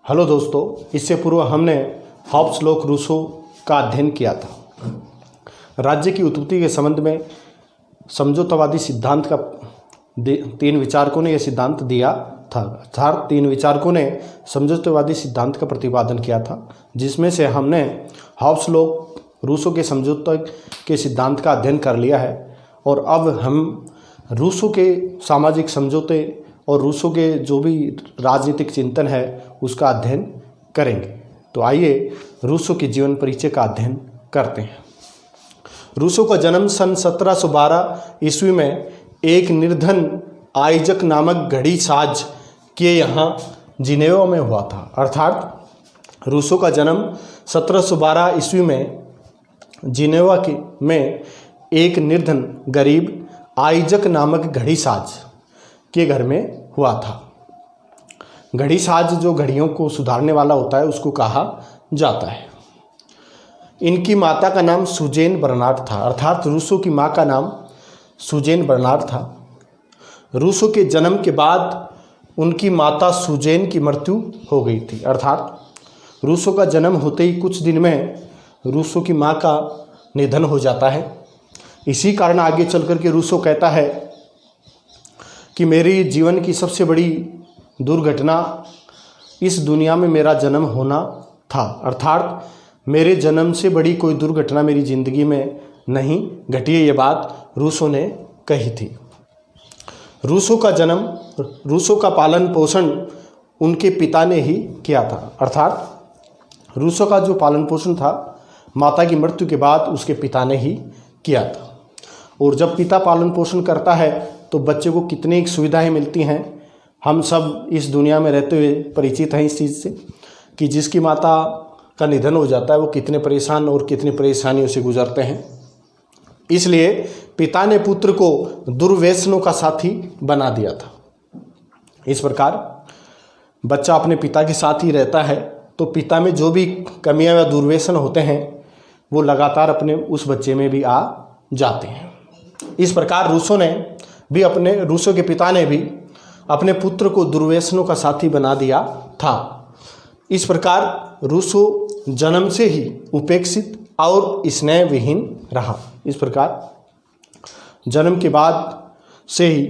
Hello दोस्तों, इससे पूर्व हमने हॉब्स लोक रूसो का अध्ययन किया था। राज्य की उत्पत्ति के संबंध में समझौतावादी सिद्धांत का तीन विचारकों ने यह सिद्धांत दिया था। अर्थात तीन विचारकों ने समझौतावादी सिद्धांत का प्रतिपादन किया था, जिसमें से हमने हॉब्स लोक रूसो के समझौते के सिद्धांत का अध्ययन कर लिया है। और अब हम रूसो के सामाजिक समझौते और रूसो के जो भी राजनीतिक चिंतन है उसका अध्ययन करेंगे। तो आइए रूसो के जीवन परिचय का अध्ययन करते हैं। रूसो का जन्म सन 1712 ईस्वी में एक निर्धन आइजक नामक घड़ी साज के यहाँ जिनेवा में हुआ था। अर्थात रूसो का जन्म 1712 ईस्वी में जिनेवा में एक निर्धन गरीब आइजक नामक घड़ी साज के घर में हुआ था। घड़ी साज जो घड़ियों को सुधारने वाला होता है उसको कहा जाता है। इनकी माता का नाम सुजेन बर्नार्ड था। अर्थात रूसो की माँ का नाम सुजेन बर्नार्ड था। रूसो के जन्म के बाद उनकी माता सुजेन की मृत्यु हो गई थी। अर्थात रूसो का जन्म होते ही कुछ दिन में रूसो की माँ का निधन हो जाता है। इसी कारण आगे चल कर के रूसो कहता है कि मेरी जीवन की सबसे बड़ी दुर्घटना इस दुनिया में मेरा जन्म होना था। अर्थात मेरे जन्म से बड़ी कोई दुर्घटना मेरी ज़िंदगी में नहीं घटी है, ये बात रूसो ने कही थी। रूसो का पालन पोषण उनके पिता ने ही किया था। अर्थात रूसो का जो पालन पोषण था माता की मृत्यु के बाद उसके पिता ने ही किया था। और जब पिता पालन पोषण करता है तो बच्चे को कितनी सुविधाएं मिलती हैं। हम सब इस दुनिया में रहते हुए परिचित हैं इस चीज़ से कि जिसकी माता का निधन हो जाता है वो कितने परेशान और कितनी परेशानियों से गुजरते हैं। इसलिए पिता ने पुत्र को दुर्व्यसनों का साथी बना दिया था। इस प्रकार बच्चा अपने पिता के साथ ही रहता है तो पिता में जो भी कमियां या दुर्व्यसन होते हैं वो लगातार अपने उस बच्चे में भी आ जाते हैं। इस प्रकार रूसो के पिता ने भी अपने पुत्र को दुर्व्यसनों का साथी बना दिया था। इस प्रकार रूसो जन्म से ही उपेक्षित और स्नेह विहीन रहा। इस प्रकार जन्म के बाद से ही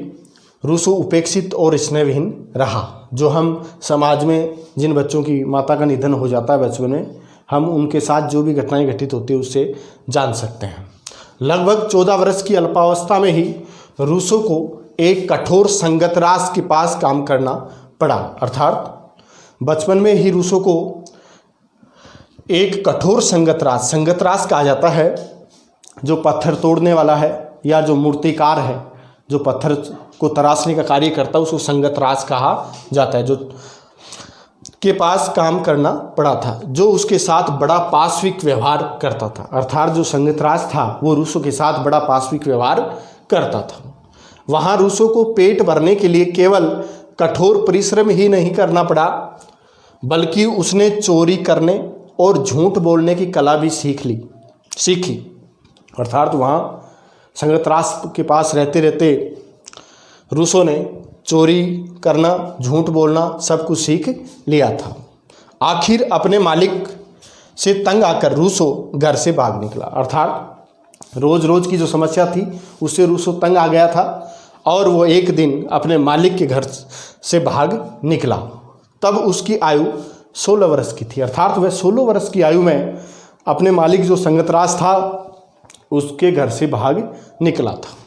रूसो उपेक्षित और स्नेह विहीन रहा। जो हम समाज में जिन बच्चों की माता का निधन हो जाता है बचपन में, हम उनके साथ जो भी घटनाएं घटित होती है उससे जान सकते हैं। लगभग 14 वर्ष की अल्पावस्था में ही रूसो को एक कठोर संगतरास के पास काम करना पड़ा। अर्थात बचपन में ही रूसो को एक कठोर संगतरास कहा जाता है, जो पत्थर तोड़ने वाला है या जो मूर्तिकार है, जो पत्थर को तराशने का कार्य करता है, उसको संगतरास कहा जाता है, जो के पास काम करना पड़ा था, जो उसके साथ बड़ा पाशविक व्यवहार करता था। अर्थात जो संगतरास था वो रूसो के साथ बड़ा पाशविक व्यवहार करता था। वहाँ रूसो को पेट भरने के लिए केवल कठोर परिश्रम ही नहीं करना पड़ा, बल्कि उसने चोरी करने और झूठ बोलने की कला भी सीखी। अर्थात वहाँ संगतरास के पास रहते रहते रूसो ने चोरी करना, झूठ बोलना सब कुछ सीख लिया था। आखिर अपने मालिक से तंग आकर रूसो घर से भाग निकला। अर्थात रोज रोज की जो समस्या थी उससे रूसो तंग आ गया था और वो एक दिन अपने मालिक के घर से भाग निकला। तब उसकी आयु 16 वर्ष की थी। अर्थात वह 16 वर्ष की आयु में अपने मालिक जो संगतरास था उसके घर से भाग निकला था।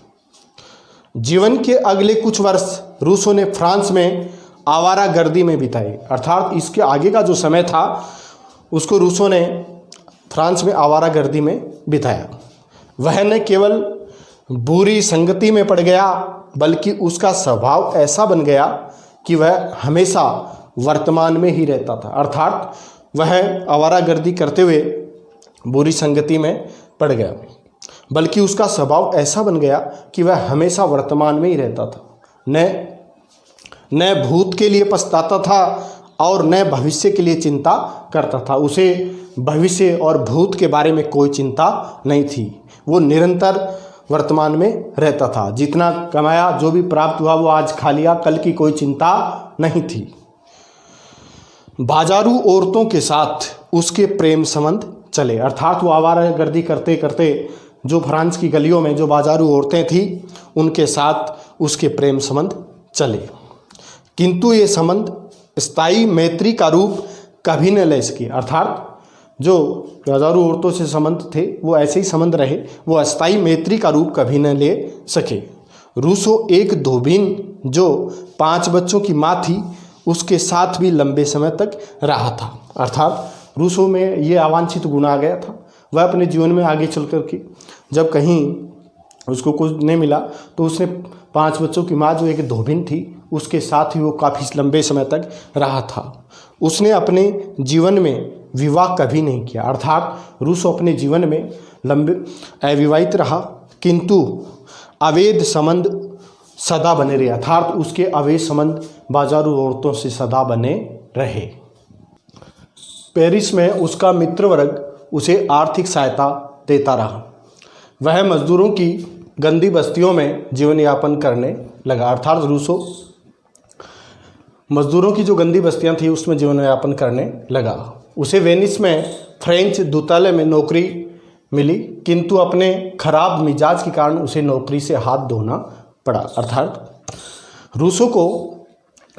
जीवन के अगले कुछ वर्ष रूसो ने फ्रांस में आवारागर्दी में बिताए। अर्थात इसके आगे का जो समय था उसको रूसो ने फ्रांस में आवारागर्दी में बिताया। वह न केवल बुरी संगति में पड़ गया बल्कि उसका स्वभाव ऐसा बन गया कि वह हमेशा वर्तमान में ही रहता था। अर्थात वह आवारागर्दी करते हुए बुरी संगति में पड़ गया, बल्कि उसका स्वभाव ऐसा बन गया कि वह हमेशा वर्तमान में ही रहता था। न भूत के लिए पछताता था और न भविष्य के लिए चिंता करता था। उसे भविष्य और भूत के बारे में कोई चिंता नहीं थी। वो निरंतर वर्तमान में रहता था। जितना कमाया, जो भी प्राप्त हुआ वो आज खा लिया, कल की कोई चिंता नहीं थी। बाजारू औरतों के साथ उसके प्रेम संबंध चले, अर्थात वो आवारागर्दी करते करते जो फ्रांस की गलियों में जो बाजारू औरतें थी उनके साथ उसके प्रेम संबंध चले, किंतु ये संबंध स्थायी मैत्री का रूप कभी न ले सके। अर्थात जो बाजारू औरतों से संबंध थे वो ऐसे ही संबंध रहे, वो अस्थायी मैत्री का रूप कभी न ले सके। रूसो एक धोबिन जो 5 बच्चों की माँ थी उसके साथ भी लंबे समय तक रहा था। अर्थात रूसो में ये अवांछित गुण आ गया था। वह अपने जीवन में आगे चल कर के जब कहीं उसको कुछ नहीं मिला तो उसने 5 बच्चों की माँ जो एक धोबिन थी उसके साथ ही वो काफ़ी लंबे समय तक रहा था। उसने अपने जीवन में विवाह कभी नहीं किया, अर्थात रूसो अपने जीवन में लंबे अविवाहित रहा, किंतु अवैध संबंध सदा बने रहे, अर्थात उसके अवैध संबंध बाजारू औरतों से सदा बने रहे। पेरिस में उसका मित्र वर्ग उसे आर्थिक सहायता देता रहा। वह मजदूरों की गंदी बस्तियों में जीवन यापन करने लगा, अर्थात रूसो मजदूरों की जो गंदी बस्तियां थी उसमें जीवन यापन करने लगा। उसे वेनिस में फ्रेंच दूतावास में नौकरी मिली, किंतु अपने खराब मिजाज के कारण उसे नौकरी से हाथ धोना पड़ा। अर्थात रूसो को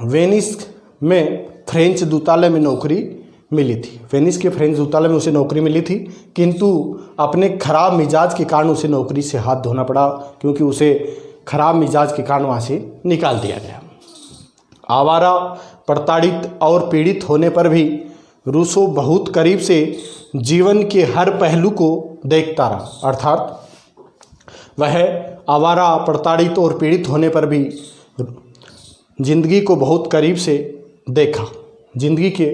वेनिस में फ्रेंच दूतावास में नौकरी मिली थी, वेनिस के फ्रेंच दूतावास में उसे नौकरी मिली थी, किंतु अपने खराब मिजाज के कारण उसे नौकरी से हाथ धोना पड़ा, क्योंकि उसे खराब मिजाज के कारण वहाँ से निकाल दिया गया। आवारा, प्रताड़ित और पीड़ित होने पर भी रूसो बहुत करीब से जीवन के हर पहलू को देखता रहा। अर्थात वह आवारा, प्रताड़ित और पीड़ित होने पर भी जिंदगी को बहुत करीब से देखा, जिंदगी के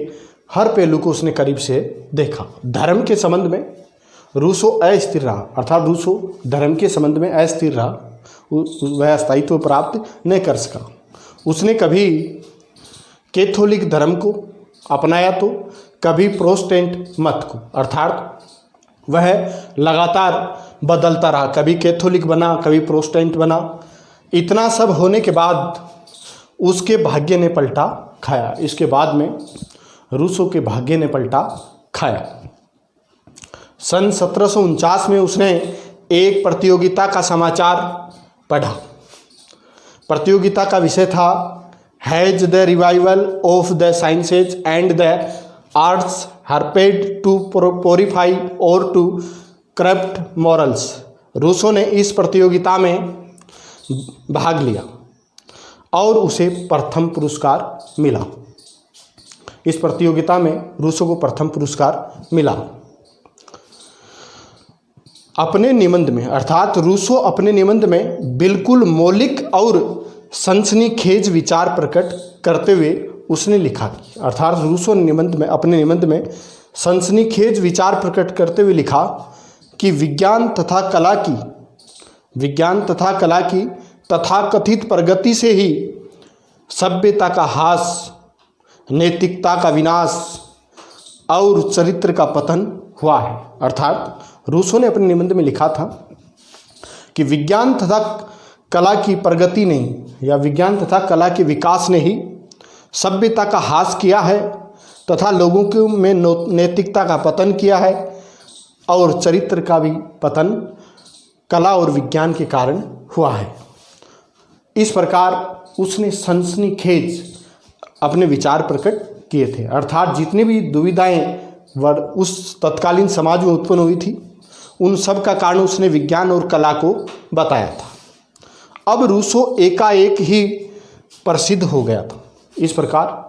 हर पहलू को उसने करीब से देखा। धर्म के संबंध में रूसो अस्थिर रहा, अर्थात रूसो धर्म के संबंध में अस्थिर रहा, वह स्थायित्व प्राप्त नहीं कर सका। उसने कभी कैथोलिक धर्म को अपनाया तो कभी प्रोटेस्टेंट मत को, अर्थात वह लगातार बदलता रहा, कभी कैथोलिक बना, कभी प्रोटेस्टेंट बना। इतना सब होने के बाद उसके भाग्य ने पलटा खाया। इसके बाद में रूसो के भाग्य ने पलटा खाया। सन 1749 में उसने एक प्रतियोगिता का समाचार पढ़ा। प्रतियोगिता का विषय था has the revival of the sciences and the arts helped to purify or to corrupt morals. Rousseau ने इस प्रतियोगिता में भाग लिया और उसे प्रथम पुरस्कार मिला। इस प्रतियोगिता में रूसो को प्रथम पुरस्कार मिला। अपने निबंध में, अर्थात रूसो अपने निबंध में बिल्कुल मौलिक और सनसनीखेज विचार प्रकट करते हुए उसने लिखा, अर्थात रूसो निबंध में, अपने निबंध में सनसनीखेज विचार प्रकट करते हुए लिखा कि विज्ञान तथा कला की तथाकथित प्रगति से ही सभ्यता का ह्रास, नैतिकता का विनाश और चरित्र का पतन हुआ है। अर्थात रूसो ने अपने निबंध में लिखा था कि विज्ञान तथा कला की प्रगति नहीं या विज्ञान तथा कला के विकास ने ही सभ्यता का ह्रास किया है तथा लोगों के में नैतिकता का पतन किया है और चरित्र का भी पतन कला और विज्ञान के कारण हुआ है। इस प्रकार उसने सनसनीखेज अपने विचार प्रकट किए थे। अर्थात जितनी भी दुविधाएं उस तत्कालीन समाज में उत्पन्न हुई थी उन सब का कारण उसने विज्ञान और कला को बताया था। अब रूसो एकाएक ही प्रसिद्ध हो गया था। इस प्रकार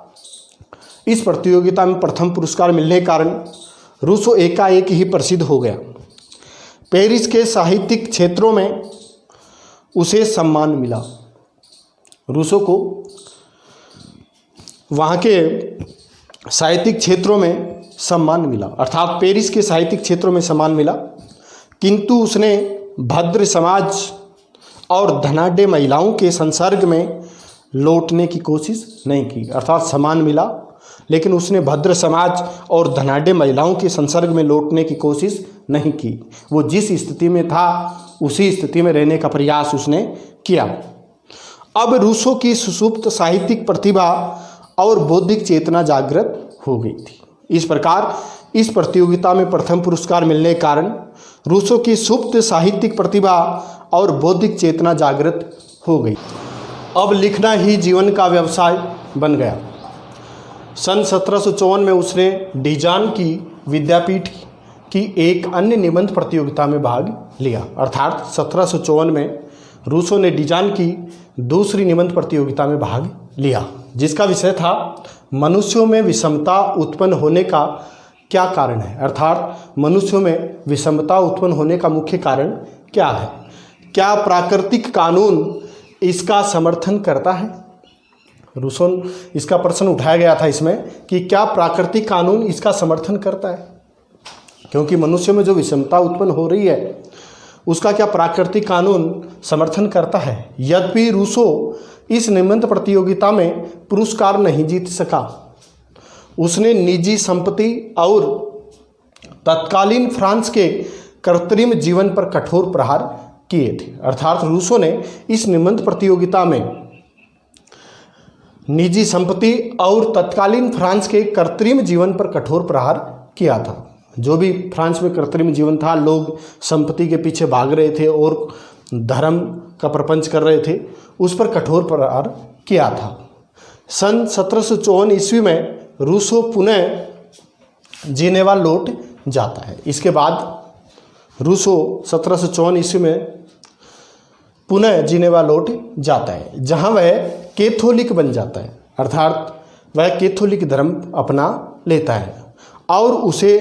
इस प्रतियोगिता में प्रथम पुरस्कार मिलने के कारण रूसो एकाएक ही प्रसिद्ध हो गया। पेरिस के साहित्यिक क्षेत्रों में उसे सम्मान मिला। रूसो को वहाँ के साहित्यिक क्षेत्रों में सम्मान मिला, अर्थात पेरिस के साहित्यिक क्षेत्रों में सम्मान मिला, किंतु उसने भद्र समाज और धनाढ्य महिलाओं के संसर्ग में लौटने की कोशिश नहीं की। अर्थात सम्मान मिला लेकिन उसने भद्र समाज और धनाढ्य महिलाओं के संसर्ग में लौटने की कोशिश नहीं की। वो जिस स्थिति में था उसी स्थिति में रहने का प्रयास उसने किया। अब रूसो की सुसुप्त साहित्यिक प्रतिभा और बौद्धिक चेतना जागृत हो गई थी। इस प्रकार इस प्रतियोगिता में प्रथम पुरस्कार मिलने के कारण रूसो की सुप्त साहित्यिक प्रतिभा और बौद्धिक चेतना जागृत हो गई। अब लिखना ही जीवन का व्यवसाय बन गया। सन 1754 में उसने डिजान की विद्यापीठ की एक अन्य निबंध प्रतियोगिता में भाग लिया। अर्थात 1754 में रूसो ने डिजान की दूसरी निबंध प्रतियोगिता में भाग लिया, जिसका विषय था मनुष्यों में विषमता उत्पन्न होने का क्या कारण है। अर्थात मनुष्यों में विषमता उत्पन्न होने का मुख्य कारण क्या है, क्या प्राकृतिक कानून इसका समर्थन करता है। रूसो इसका प्रश्न उठाया गया था इसमें कि क्या प्राकृतिक कानून इसका समर्थन करता है, क्योंकि मनुष्य में जो विषमता उत्पन्न हो रही है उसका क्या प्राकृतिक कानून समर्थन करता है। यद्यपि रूसो इस निबंध प्रतियोगिता में पुरस्कार नहीं जीत सका। उसने निजी संपत्ति और तत्कालीन फ्रांस के कृत्रिम जीवन पर कठोर प्रहार किए थे। अर्थात रूसो ने इस निबंध प्रतियोगिता में निजी संपत्ति और तत्कालीन फ्रांस के कृत्रिम जीवन पर कठोर प्रहार किया था। जो भी फ्रांस में कृत्रिम जीवन था, लोग संपत्ति के पीछे भाग रहे थे और धर्म का प्रपंच कर रहे थे, उस पर कठोर प्रहार किया था। सन 1754 ईस्वी में रूसो पुनः जिनेवा लौट जाता है। इसके बाद रूसो 1754 ईस्वी में पुनः जिनेवा लौट जाता है, जहां वह कैथोलिक बन जाता है। अर्थात वह कैथोलिक धर्म अपना लेता है और उसे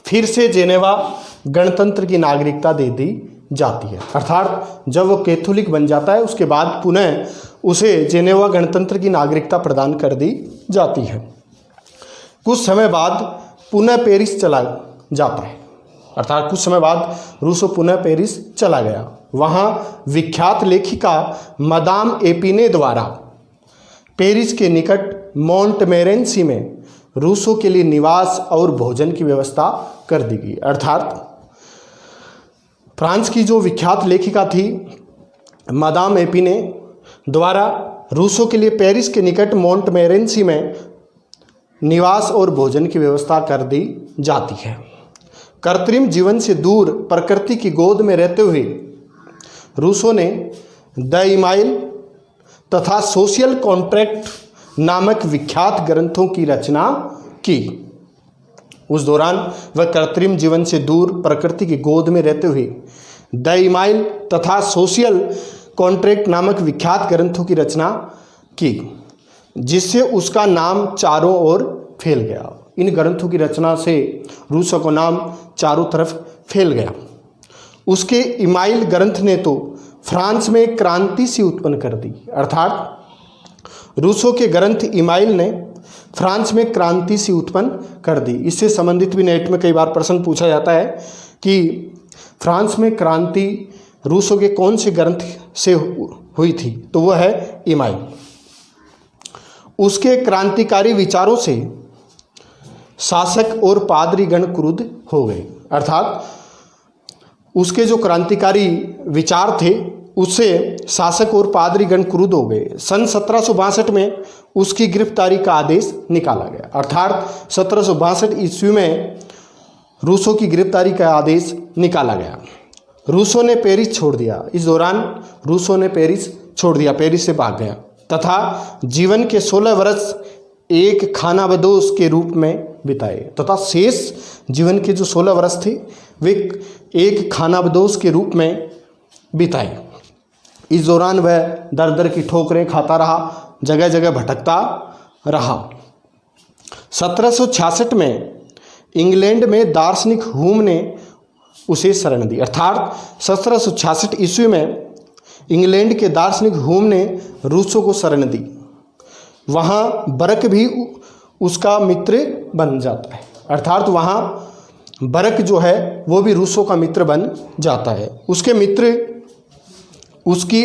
फिर से जेनेवा गणतंत्र की नागरिकता दे दी जाती है। अर्थात जब वो कैथोलिक बन जाता है उसके बाद पुनः उसे जेनेवा गणतंत्र की नागरिकता प्रदान कर दी जाती है। कुछ समय बाद पुनः पेरिस चला जाता है। अर्थात कुछ समय बाद रूसो पुनः पेरिस चला गया। वहाँ विख्यात लेखिका मदाम एपिने द्वारा पेरिस के निकट मोंटमेरेंसी में रूसो के लिए निवास और भोजन की व्यवस्था कर दी गई। अर्थात फ्रांस की जो विख्यात लेखिका थी मदाम एपिने द्वारा रूसो के लिए पेरिस के निकट मोंटमेरेंसी में निवास और भोजन की व्यवस्था कर दी जाती है। कृत्रिम जीवन से दूर प्रकृति की गोद में रहते हुए रूसो ने द इमाइल तथा सोशल कॉन्ट्रैक्ट नामक विख्यात ग्रंथों की रचना की। उस दौरान वह कृत्रिम जीवन से दूर प्रकृति की गोद में रहते हुए द इमाइल तथा सोशल कॉन्ट्रैक्ट नामक विख्यात ग्रंथों की रचना की, जिससे उसका नाम चारों ओर फैल गया। इन ग्रंथों की रचना से रूसो का नाम चारों तरफ फैल गया। उसके इमाइल ग्रंथ ने तो फ्रांस में क्रांति सी उत्पन्न कर दी। अर्थात रूसो के ग्रंथ इमाइल ने फ्रांस में क्रांति सी उत्पन्न कर दी। इससे संबंधित भी नेट में कई बार प्रश्न पूछा जाता है कि फ्रांस में क्रांति रूसो के कौन से ग्रंथ से हुई थी, तो वह है इमाइल। उसके क्रांतिकारी विचारों से शासक और पादरीगण क्रुद्ध हो गए। अर्थात उसके जो क्रांतिकारी विचार थे उससे शासक और पादरीगण क्रुद्ध हो गए। सन 1762 में उसकी गिरफ्तारी का आदेश निकाला गया। अर्थात 1762 ईस्वी में रूसो की गिरफ्तारी का आदेश निकाला गया। रूसो ने पेरिस छोड़ दिया। इस दौरान रूसो ने पेरिस छोड़ दिया, पेरिस से भाग गया तथा जीवन के 16 वर्ष एक खानाबदोश के रूप में बिताए तथा शेष जीवन के जो 16 वर्ष थे वे एक खानाबदोश के रूप में बिताए। इस दौरान वह दर दर की ठोकरें खाता रहा, जगह जगह भटकता रहा। 1766 में इंग्लैंड में दार्शनिक ह्यूम ने उसे शरण दी। अर्थात 1766 ईस्वी में इंग्लैंड के दार्शनिक ह्यूम ने रूसो को शरण दी। वहाँ बरक भी उसका मित्र बन जाता है। अर्थात वहाँ बरक जो है वो भी रूसो का मित्र बन जाता है। उसके मित्र उसकी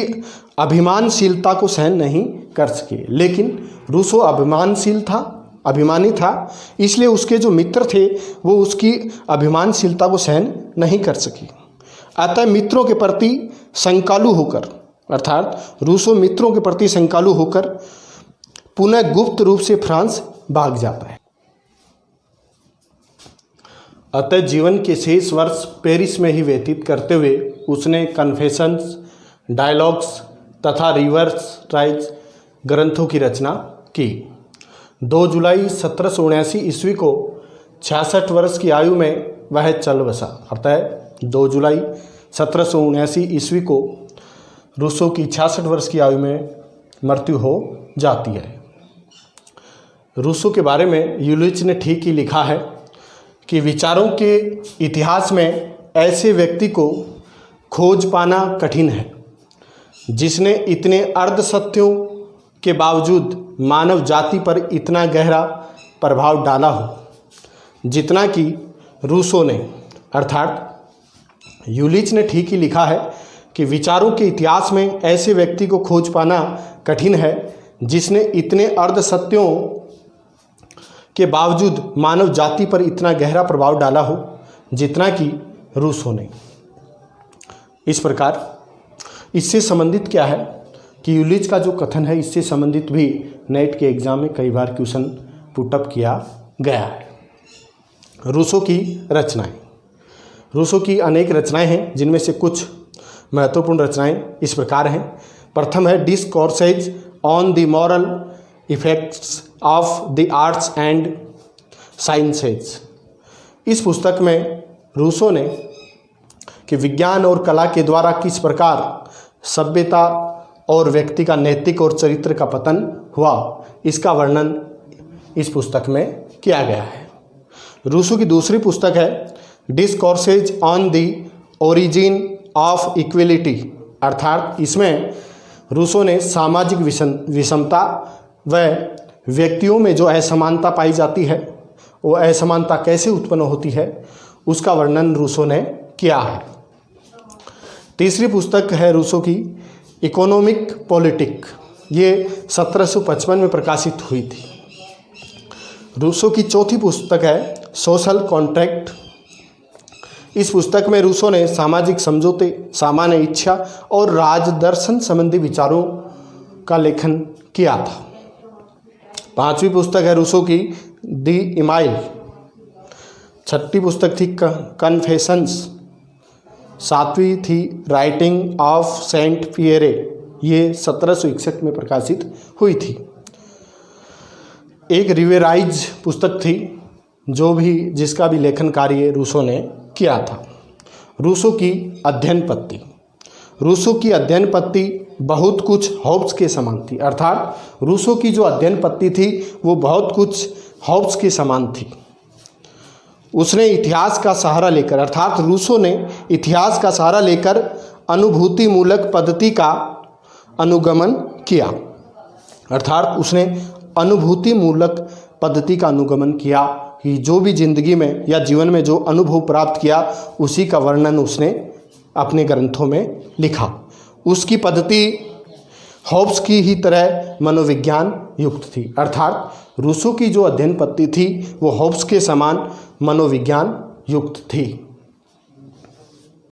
अभिमानशीलता को सहन नहीं कर सके, लेकिन रूसो अभिमानी था, इसलिए उसके जो मित्र थे वो उसकी अभिमानशीलता को सहन नहीं कर सके। अतः मित्रों के प्रति संकालु होकर, अर्थात रूसो मित्रों के प्रति संकालु होकर पुनः गुप्त रूप से फ्रांस भाग जाता है। अतः जीवन के शेष वर्ष पेरिस में ही व्यतीत करते हुए उसने कन्फेशंस, डायलॉग्स तथा रिवर्स राइज ग्रंथों की रचना की। 2 जुलाई 1779 ईस्वी को 66 वर्ष की आयु में वह चल बसा। अतः 2 जुलाई 1779 ईस्वी को रूसो की 66 वर्ष की आयु में मृत्यु हो जाती है। रूसो के बारे में यूलिच ने ठीक ही लिखा है कि विचारों के इतिहास में ऐसे व्यक्ति को खोज पाना कठिन है जिसने इतने अर्ध सत्यों के बावजूद मानव जाति पर इतना गहरा प्रभाव डाला हो जितना कि रूसो ने। अर्थात यूलिच ने ठीक ही लिखा है कि विचारों के इतिहास में ऐसे व्यक्ति को खोज पाना कठिन है जिसने इतने अर्ध सत्यों के बावजूद मानव जाति पर इतना गहरा प्रभाव डाला हो जितना कि रूसो ने। इस प्रकार इससे संबंधित क्या है कि यूलिच का जो कथन है इससे संबंधित भी नेट के एग्जाम में कई बार क्वेश्चन पुटअप किया गया है। रूसो की रचनाएं। रूसो की अनेक रचनाएं हैं जिनमें से कुछ महत्वपूर्ण रचनाएं इस प्रकार हैं। प्रथम है discourses on the moral effects of the arts and sciences. इस पुस्तक में रूसो ने कि विज्ञान और कला के द्वारा किस प्रकार सभ्यता और व्यक्ति का नैतिक और चरित्र का पतन हुआ, इसका वर्णन इस पुस्तक में किया गया है। रूसो की दूसरी पुस्तक है discourses on the origin of equality. अर्थात इसमें रूसो ने सामाजिक विषमता व व्यक्तियों में जो असमानता पाई जाती है वो असमानता कैसे उत्पन्न होती है उसका वर्णन रूसो ने किया है। तीसरी पुस्तक है रूसो की इकोनॉमिक पॉलिटिक। ये 1755 में प्रकाशित हुई थी। रूसो की चौथी पुस्तक है सोशल कॉन्ट्रैक्ट। इस पुस्तक में रूसो ने सामाजिक समझौते, सामान्य इच्छा और राजदर्शन संबंधी विचारों का लेखन किया था। पांचवी पुस्तक है रूसो की दी इमाइल। छठी पुस्तक थी कन्फेशंस। सातवीं थी राइटिंग ऑफ सेंट पियरे। ये 1761 में प्रकाशित हुई थी। एक रिवेराइज पुस्तक थी जिसका भी लेखन कार्य रूसो ने किया था। रूसो की अध्ययन पत्ति। रूसो की अध्ययन पत्ति बहुत कुछ हॉब्स के समान थी। अर्थात रूसो की जो अध्ययन पत्ति थी वो बहुत कुछ हॉब्स के समान थी। उसने इतिहास का सहारा लेकर, अर्थात रूसो ने इतिहास का सहारा लेकर अनुभूति मूलक पद्धति का अनुगमन किया। अर्थात उसने अनुभूति मूलक पद्धति का अनुगमन किया कि जो भी जिंदगी में या जीवन में जो अनुभव प्राप्त किया उसी का वर्णन उसने अपने ग्रंथों में लिखा। उसकी पद्धति हॉब्स की ही तरह मनोविज्ञान युक्त थी। अर्थात रूसो की जो अध्ययन पद्धति थी वो हॉब्स के समान मनोविज्ञान युक्त थी।